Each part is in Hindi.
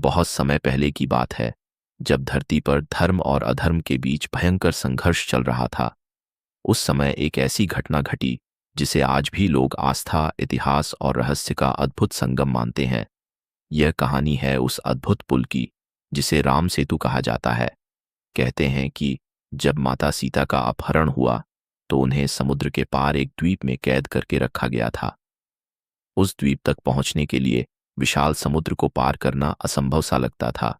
बहुत समय पहले की बात है, जब धरती पर धर्म और अधर्म के बीच भयंकर संघर्ष चल रहा था। उस समय एक ऐसी घटना घटी जिसे आज भी लोग आस्था, इतिहास और रहस्य का अद्भुत संगम मानते हैं। यह कहानी है उस अद्भुत पुल की जिसे राम सेतु कहा जाता है। कहते हैं कि जब माता सीता का अपहरण हुआ तो उन्हें समुद्र के पार एक द्वीप में कैद करके रखा गया था। उस द्वीप तक पहुंचने के लिए विशाल समुद्र को पार करना असंभव सा लगता था।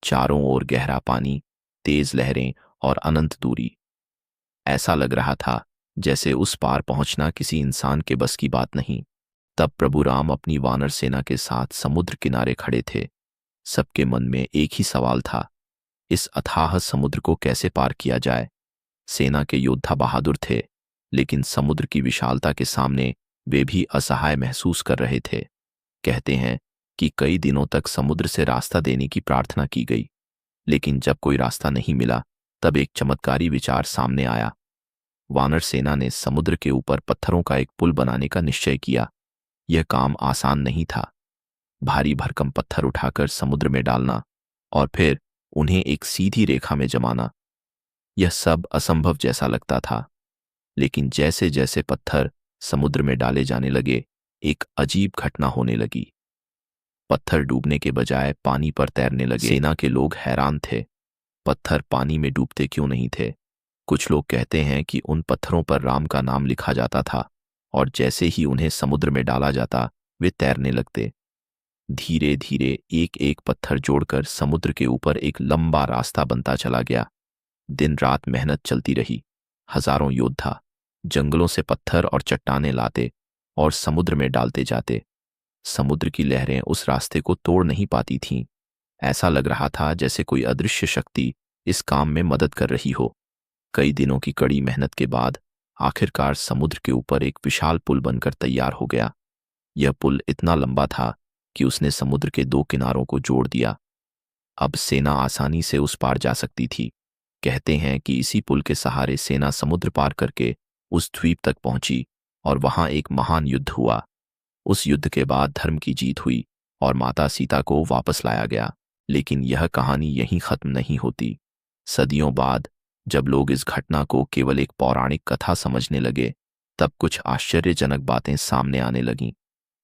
चारों ओर गहरा पानी, तेज लहरें और अनंत दूरी। ऐसा लग रहा था जैसे उस पार पहुंचना किसी इंसान के बस की बात नहीं। तब प्रभु राम अपनी वानर सेना के साथ समुद्र किनारे खड़े थे। सबके मन में एक ही सवाल था, इस अथाह समुद्र को कैसे पार किया जाए। सेना के योद्धा बहादुर थे, लेकिन समुद्र की विशालता के सामने वे भी असहाय महसूस कर रहे थे। कहते हैं कि कई दिनों तक समुद्र से रास्ता देने की प्रार्थना की गई, लेकिन जब कोई रास्ता नहीं मिला तब एक चमत्कारी विचार सामने आया। वानर सेना ने समुद्र के ऊपर पत्थरों का एक पुल बनाने का निश्चय किया। यह काम आसान नहीं था। भारी भरकम पत्थर उठाकर समुद्र में डालना और फिर उन्हें एक सीधी रेखा में जमाना, यह सब असंभव जैसा लगता था। लेकिन जैसे जैसे पत्थर समुद्र में डाले जाने लगे, एक अजीब घटना होने लगी। पत्थर डूबने के बजाय पानी पर तैरने लगे। सेना के लोग हैरान थे, पत्थर पानी में डूबते क्यों नहीं थे। कुछ लोग कहते हैं कि उन पत्थरों पर राम का नाम लिखा जाता था और जैसे ही उन्हें समुद्र में डाला जाता वे तैरने लगते। धीरे धीरे एक एक पत्थर जोड़कर समुद्र के ऊपर एक लंबा रास्ता बनता चला गया। दिन रात मेहनत चलती रही। हजारों योद्धा जंगलों से पत्थर और चट्टानें लाते और समुद्र में डालते जाते। समुद्र की लहरें उस रास्ते को तोड़ नहीं पाती थीं। ऐसा लग रहा था जैसे कोई अदृश्य शक्ति इस काम में मदद कर रही हो। कई दिनों की कड़ी मेहनत के बाद आखिरकार समुद्र के ऊपर एक विशाल पुल बनकर तैयार हो गया। यह पुल इतना लंबा था कि उसने समुद्र के दो किनारों को जोड़ दिया। अब सेना आसानी से उस पार जा सकती थी। कहते हैं कि इसी पुल के सहारे सेना समुद्र पार करके उस द्वीप तक पहुंची और वहां एक महान युद्ध हुआ। उस युद्ध के बाद धर्म की जीत हुई और माता सीता को वापस लाया गया। लेकिन यह कहानी यहीं खत्म नहीं होती। सदियों बाद जब लोग इस घटना को केवल एक पौराणिक कथा समझने लगे, तब कुछ आश्चर्यजनक बातें सामने आने लगीं।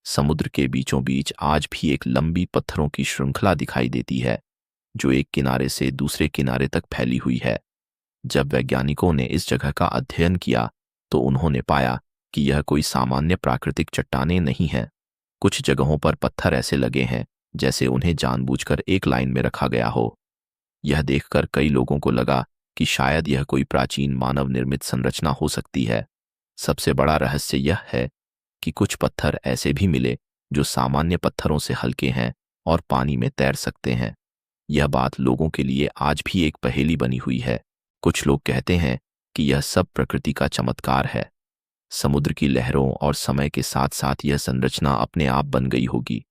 समुद्र के बीचों बीच आज भी एक लंबी पत्थरों की श्रृंखला दिखाई देती है, जो एक किनारे से दूसरे किनारे तक फैली हुई है। जब वैज्ञानिकों ने इस जगह का अध्ययन किया तो उन्होंने पाया कि यह कोई सामान्य प्राकृतिक चट्टानें नहीं हैं। कुछ जगहों पर पत्थर ऐसे लगे हैं जैसे उन्हें जानबूझकर एक लाइन में रखा गया हो। यह देखकर कई लोगों को लगा कि शायद यह कोई प्राचीन मानव निर्मित संरचना हो सकती है। सबसे बड़ा रहस्य यह है कि कुछ पत्थर ऐसे भी मिले जो सामान्य पत्थरों से हल्के हैं और पानी में तैर सकते हैं। यह बात लोगों के लिए आज भी एक पहेली बनी हुई है। कुछ लोग कहते हैं कि यह सब प्रकृति का चमत्कार है। समुद्र की लहरों और समय के साथ साथ यह संरचना अपने आप बन गई होगी।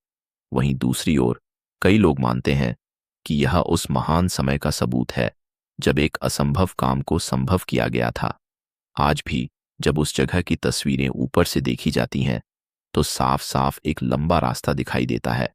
वहीं दूसरी ओर कई लोग मानते हैं कि यह उस महान समय का सबूत है जब एक असंभव काम को संभव किया गया था। आज भी जब उस जगह की तस्वीरें ऊपर से देखी जाती हैं तो साफ साफ एक लंबा रास्ता दिखाई देता है,